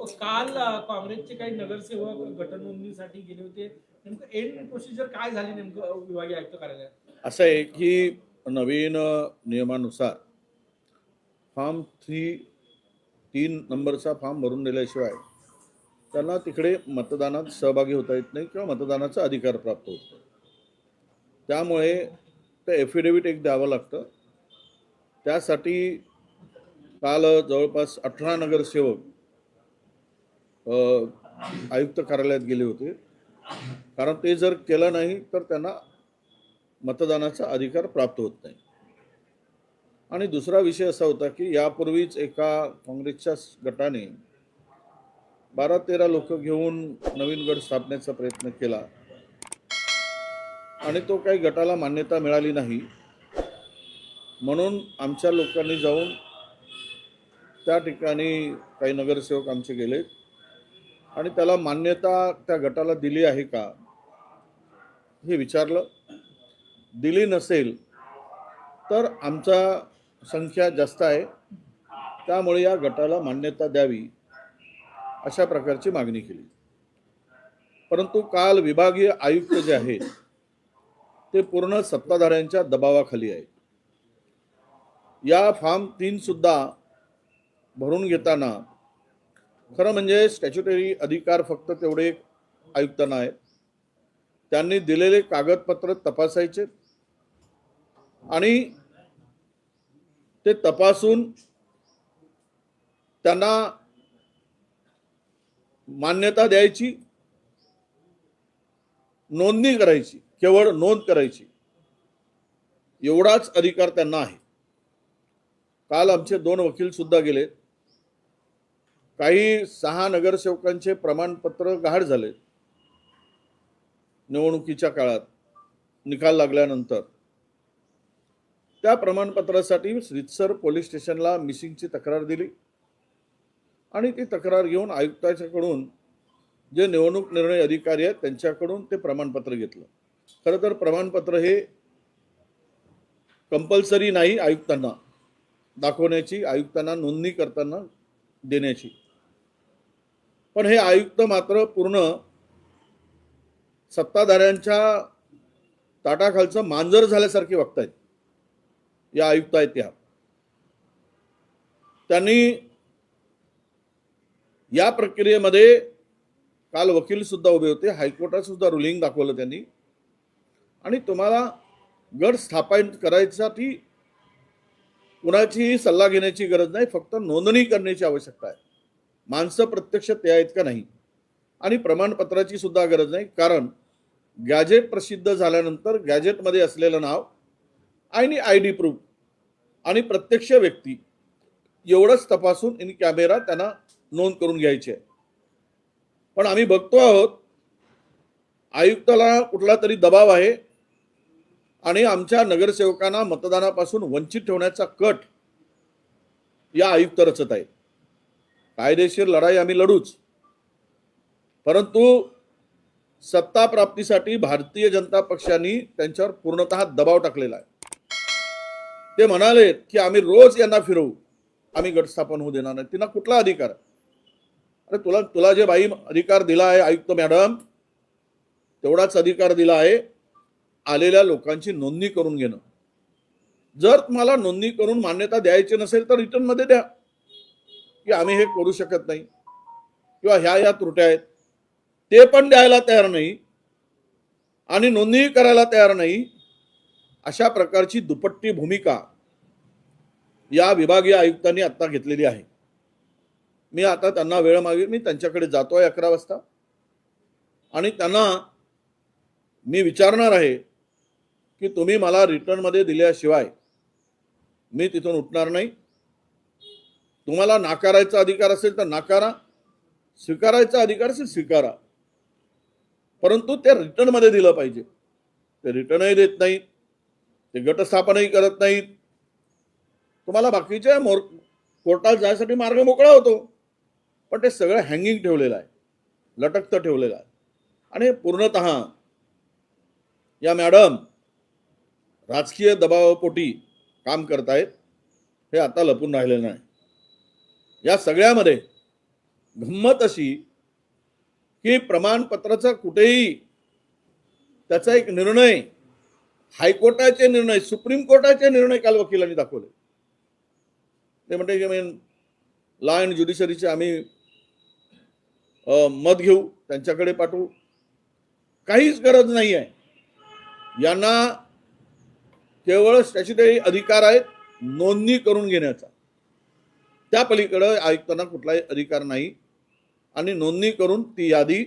काल काँग्रेसचे काही नगरसेवक गटनोंदणीसाठी गेले होते. नेमकं एंड प्रोसिजर काय झाली नेमकं विभागीय आयुक्त कार्यालयात? असं आहे की नवीन नियमानुसार फॉर्म 3 नंबरचा फॉर्म भरून दिल्याशिवाय त्यांना तिकडे मतदानात सहभागी होता येत नाही किंवा मतदानाचा अधिकार प्राप्त होत नाही. त्यामुळे ते एफिडेव्हिट एक द्यावं लागतं. त्यासाठी काल जवळपास 18 नगरसेवक आयुक्त कार्यालयात गेले होते. कारण ते जर केलं नाही तर त्यांना मतदानाचा अधिकार प्राप्त होत नाही. आणि दुसरा विषय असा होता की यापूर्वीच एका काँग्रेसच्या गटाने 12-13 लोक घेऊन नवीन गट स्थापनेचा प्रयत्न केला आणि तो काही गटाला मान्यता मिळाली नाही. म्हणून आमच्या लोकांनी जाऊन त्या ठिकाणी काही नगरसेवक आमचे गेले आणि त्याला मान्यता त्या गटाला दिली आहे का हे विचारलं. दिली नसेल तर आमचा संख्या जास्त आहे त्यामुळे या गटाला मान्यता द्यावी अशा प्रकारची मागणी केली. परंतु काल विभागीय आयुक्त जे आहेत ते पूर्ण सत्ताधाऱ्यांच्या दबावाखाली आहेत. या फॉर्म 3 सुद्धा भरून घेताना खरं म्हणजे स्टॅच्युटरी अधिकार फक्त तेवढे आयुक्तांना आहेत. त्यांनी दिलेले कागदपत्र तपासायचे आणि ते तपासून त्यांना मान्यता द्यायची, नोंदणी करायची, केवळ नोंद करायची एवढाच अधिकार त्यांना आहे. काल आमचे 2 वकील सुद्धा गेले. काही 6 नगरसेवकांचे प्रमाणपत्र गहाळ झाले निवडणुकीच्या काळात निकाल लागल्यानंतर. त्या प्रमाणपत्रासाठी रितसर पोलीस स्टेशनला मिसिंगची तक्रार दिली आणि ती तक्रार घेऊन आयुक्ताच्याकडून जे निवडणूक निर्णय अधिकारी आहेत त्यांच्याकडून ते प्रमाणपत्र घेतलं. खरं तर प्रमाणपत्र हे कंपल्सरी नाही आयुक्तांना दाखवण्याची, आयुक्तांना नोंदणी करताना देण्याची. पण हे आयुक्त मात्र पूर्ण सत्ताधाऱ्यांच्या ताटाखालचं मांजर झाल्यासारखे वागतायत. या आयुक्त आहेत त्या. त्यांनी या प्रक्रियेमध्ये काल वकील सुद्धा उभे होते. हायकोर्टात सुद्धा रुलिंग दाखवलं त्यांनी. आणि तुम्हाला गट स्थापन करायसाठी कुणाचीही सल्ला घेण्याची गरज नाही, फक्त नोंदणी करण्याची आवश्यकता आहे. माणसं प्रत्यक्ष ते आहेत का नाही आणि प्रमाणपत्राची सुद्धा गरज नाही. कारण गॅजेट प्रसिद्ध झाल्यानंतर गॅजेटमध्ये असलेलं नाव आणि ID प्रूफ आणि प्रत्यक्ष व्यक्ती एवढंच तपासून इन कॅमेरा त्यांना नोंद करून घ्यायची आहे. पण आम्ही बघतो आहोत आयुक्ताला कुठला तरी दबाव आहे आणि आमच्या नगरसेवकांना मतदानापासून वंचित ठेवण्याचा कट या आयुक्त रचत आहेत. कायदेशीर लढाई आम्ही लढूच, परंतु सत्ता प्राप्तीसाठी भारतीय जनता पक्षाने त्यांच्यावर पूर्णतः दबाव टाकलेला आहे. ते म्हणाले की आम्ही रोज यांना फिरवू, आम्ही गट स्थापन होऊ देणार नाही. तिला कुठला अधिकार? अरे तुला जे बाई अधिकार दिला आहे आयुक्त मॅडम, तेवढाच अधिकार दिला आहे आलेल्या लोकांची नोंदणी करून घेणं. जर तुम्हाला नोंदणी करून मान्यता द्यायची नसेल तर रिटर्न मध्ये द्या की आम्ही हे करू शकत नाही किंवा ह्या त्रुट्या आहेत. ते पण द्यायला तयार नाही आणि नोंदणी करायला तयार नाही. अशा प्रकारची दुपट्टी भूमिका या विभागीय आयुक्तांनी आता घेतलेली आहे. मी आता त्यांना वेळ मागेल, मी त्यांच्याकडे जातोय 11 वाजता आणि त्यांना मी विचारणार आहे की तुम्ही मला रिटर्नमध्ये दिल्याशिवाय मी तिथून उठणार नाही. तुम्हाला नाकारायचा अधिकार असेल तर नाकारा, स्वीकारायचा अधिकार असेल स्वीकारा, परंतु ते रिटर्नमध्ये दिलं पाहिजे. ते रिटर्नही देत नाहीत, ते गटस्थापनही करत नाहीत. तुम्हाला बाकीच्या कोर्टात जायसाठी मार्ग मोकळा होतो, पण ते सगळं हँगिंग ठेवलेलं आहे, लटकतं ठेवलेलं आहे. आणि पूर्णतः या मॅडम राजकीय दबावापोटी काम करतायत, हे आता लपून राहिलेलं नाही. या सगळ्यामध्ये गंमत अशी की प्रमाणपत्राचा कुठेही त्याचा एक निर्णय, हायकोर्टाचे निर्णय, सुप्रीम कोर्टाचे निर्णय काल वकिलांनी दाखवले. ते म्हणते की लॉ अँड ज्युडिशरीचे आम्ही मत घेऊ, त्यांच्याकडे पाठवू. काहीच गरज नाही आहे. यांना केवळ स्टॅच्युटरी अधिकार आहेत नोंदणी करून घेण्याचा. त्या पलीकडे आयुक्तांना कुठलाही अधिकार नाही. आणि नोंदणी करून ती यादी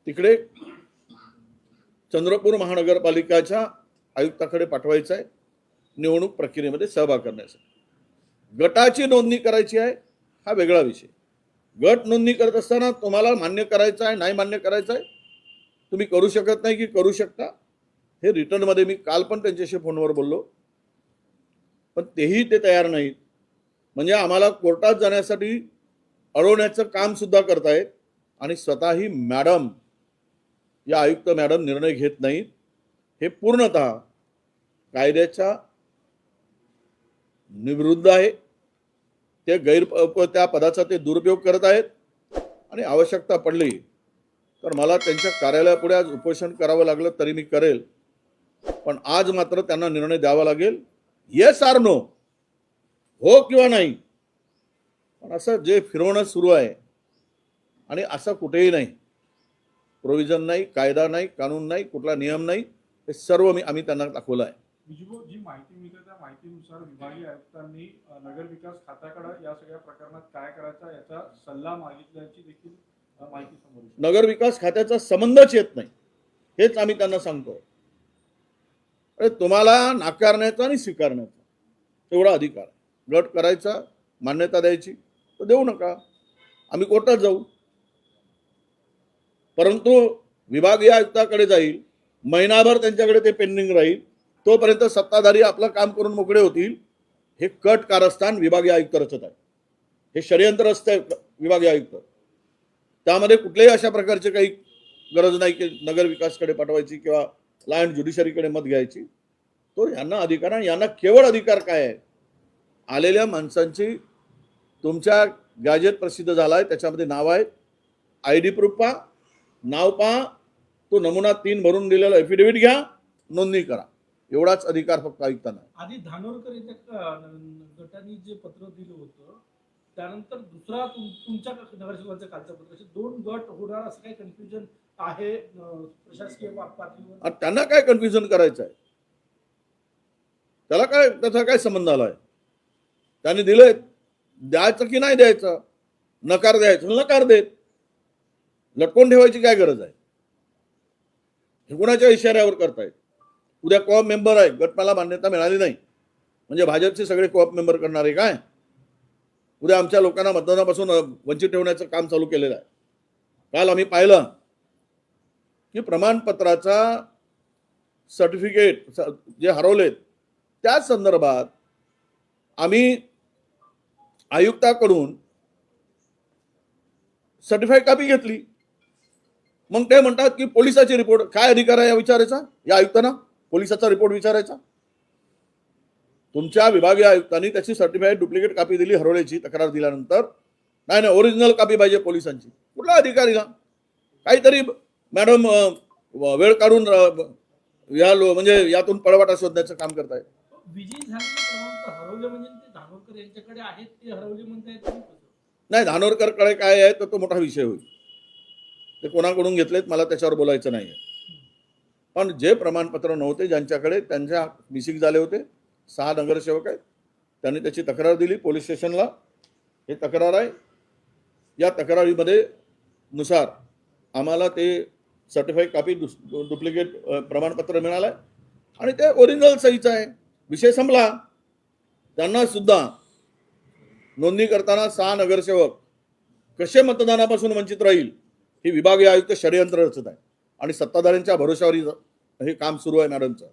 तिकडे चंद्रपूर महानगरपालिकाच्या आयुक्ताकडे पाठवायचं आहे निवडणूक प्रक्रियेमध्ये सहभाग करण्यासाठी. गटाची नोंदणी करायची आहे हा वेगळा विषय. गट नोंदणी करत असताना तुम्हाला मान्य करायचं आहे, नाही मान्य करायचं आहे, तुम्ही करू शकत नाही की करू शकता, हे रिटर्नमध्ये मी काल पण त्यांच्याशी फोनवर बोललो, पण तेही ते तयार नाहीत. म्हणजे आम्हाला कोर्टात जाण्यासाठी अडवण्याचं काम सुद्धा करतायत. आणि स्वतःही मॅडम, या आयुक्त मॅडम निर्णय घेत नाहीत. हे पूर्णतः कायद्याच्या विरुद्ध आहे. ते त्या पदाचा ते दुरुपयोग करत आहेत. आणि आवश्यकता पडली तर मला त्यांच्या कार्यालयापुढे आज उपोषण करावं लागलं तरी मी करेल. पण आज मात्र त्यांना निर्णय द्यावा लागेल, येस आर नो, हो किंवा नाही. पण असं जे फिरवणं सुरू आहे आणि असं कुठेही नाही, प्रोव्हिजन नाही, कायदा नाही, कानून नाही, कुठला नियम नाही, हे सर्व आम्ही त्यांना दाखवलं आहे. जी माहिती मिळते त्या माहितीनुसार विभागीय आयुक्तांनी नगर विकास खात्याकडे या सगळ्या प्रकरणात काय करायचा याचा सल्ला मागितल्याची देखील माहिती समोर येते. नगर विकास खात्याचा संबंधच येत नाही, हेच आम्ही त्यांना सांगतो. अरे तुम्हाला नाकारण्याचा आणि स्वीकारण्याचा एवढा अधिकार आहे. गट करायचा, मान्यता द्यायची तर देऊ नका, आम्ही कोर्टात जाऊ. परंतु विभागीय आयुक्ताकडे जाईल, महिनाभर त्यांच्याकडे ते पेंडिंग राहील, तोपर्यंत सत्ताधारी आपलं काम करून मोकळे होतील. हे कट कारस्थान विभागीय आयुक्त रचत आहे. हे षडयंत्र असतं विभागीय आयुक्त. त्यामध्ये कुठल्याही अशा प्रकारचे काही गरज नाही की नगर विकासकडे पाठवायची किंवा लॉ अँड ज्युडिशरीकडे मत घ्यायची. तो यांना अधिकार आहे. यांना केवळ अधिकार काय आहे, आलेल्या माणसांची तुमच्या गॅजेट प्रसिद्ध झाला आहे, त्याच्यामध्ये नाव आहे, ID प्रूफ पहा, नाव पहा, तो नमुना 3 भरून दिलेला एफिडेव्हिट घ्या, नोंदणी करा. एवढाच अधिकार फक्त आयुक्तांना. आधी धानोरकर येत्या गटाने जे पत्र दिलं होतं त्यानंतर दुसरा तुमच्या नगरसेवकांचं कालचं पत्र, असे 2 गट होणार असं काही कन्फ्युजन आहे प्रशासकीय पातळीवर. आणि त्यांना काय कन्फ्युजन करायचं आहे, त्याला काय, त्याचा काय संबंध आलाय? त्यांनी दिलंय, द्यायचं की नाही द्यायचं, नकार द्यायचं नकार देत, लटकून ठेवायची काय गरज आहे? हे कोणाच्या इशाऱ्यावर करतायत? उद्या कोऑप मेंबर आहे, गटमाला मान्यता मिळाली नाही म्हणजे भाजपचे सगळे कोऑप मेंबर करणारे काय? उद्या आमच्या लोकांना मतदानापासून वंचित ठेवण्याचं काम चालू केलेलं आहे. काल आम्ही पाहिलं की प्रमाणपत्राचा सर्टिफिकेट जे हरवलेत त्या संदर्भात आम्ही आयुक्ताकडून सर्टिफाईड कॉपी घेतली. मग ते म्हणतात की पोलिसाची रिपोर्ट. काय अधिकार आहे या विचारायचा, या आयुक्तांना पोलिसाचा रिपोर्ट विचारायचा? तुमच्या विभागीय आयुक्तांनी त्याची सर्टिफाईड डुप्लिकेट कॉपी दिली हरवल्याची तक्रार दिल्यानंतर. नाही ओरिजिनल कॉपी पाहिजे पोलिसांची. कुठला अधिकारीला काहीतरी मॅडम वेळ काढून या म्हणजे यातून पळवाटा शोधण्याचं काम करतायत. विजयी झालेले प्रमाणपत्र हरवले म्हणजे ते धानोरकर यांच्याकडे आहेत, ते हरवले म्हणतायत. नाही, धानोरकरकडे काय आहे तर तो मोठा विषय होईल. ते कोणाकडून घेतलेत मला त्याच्यावर बोलायचं नाही. पण जे प्रमाणपत्र नव्हते ज्यांच्याकडे, त्यांच्या मिसिंग झाले होते, 6 नगरसेवक आहेत, त्यांनी त्याची तक्रार दिली पोलीस स्टेशनला. हे तक्रार आहे. या तक्रारीमध्ये नुसार आम्हाला ते सर्टिफाईड कॉपी डुप्लिकेट प्रमाणपत्र मिळालं आहे आणि ते ओरिजिनल सहीचं आहे. विषय संपला. त्यांना सुद्धा नोंदणी करताना 6 नगरसेवक कसे मतदानापासून वंचित राहील ही विभागीय आयुक्त षडयंत्र रचत आहे आणि सत्ताधाऱ्यांच्या भरोशावर हे काम सुरू आहे मॅडमचं.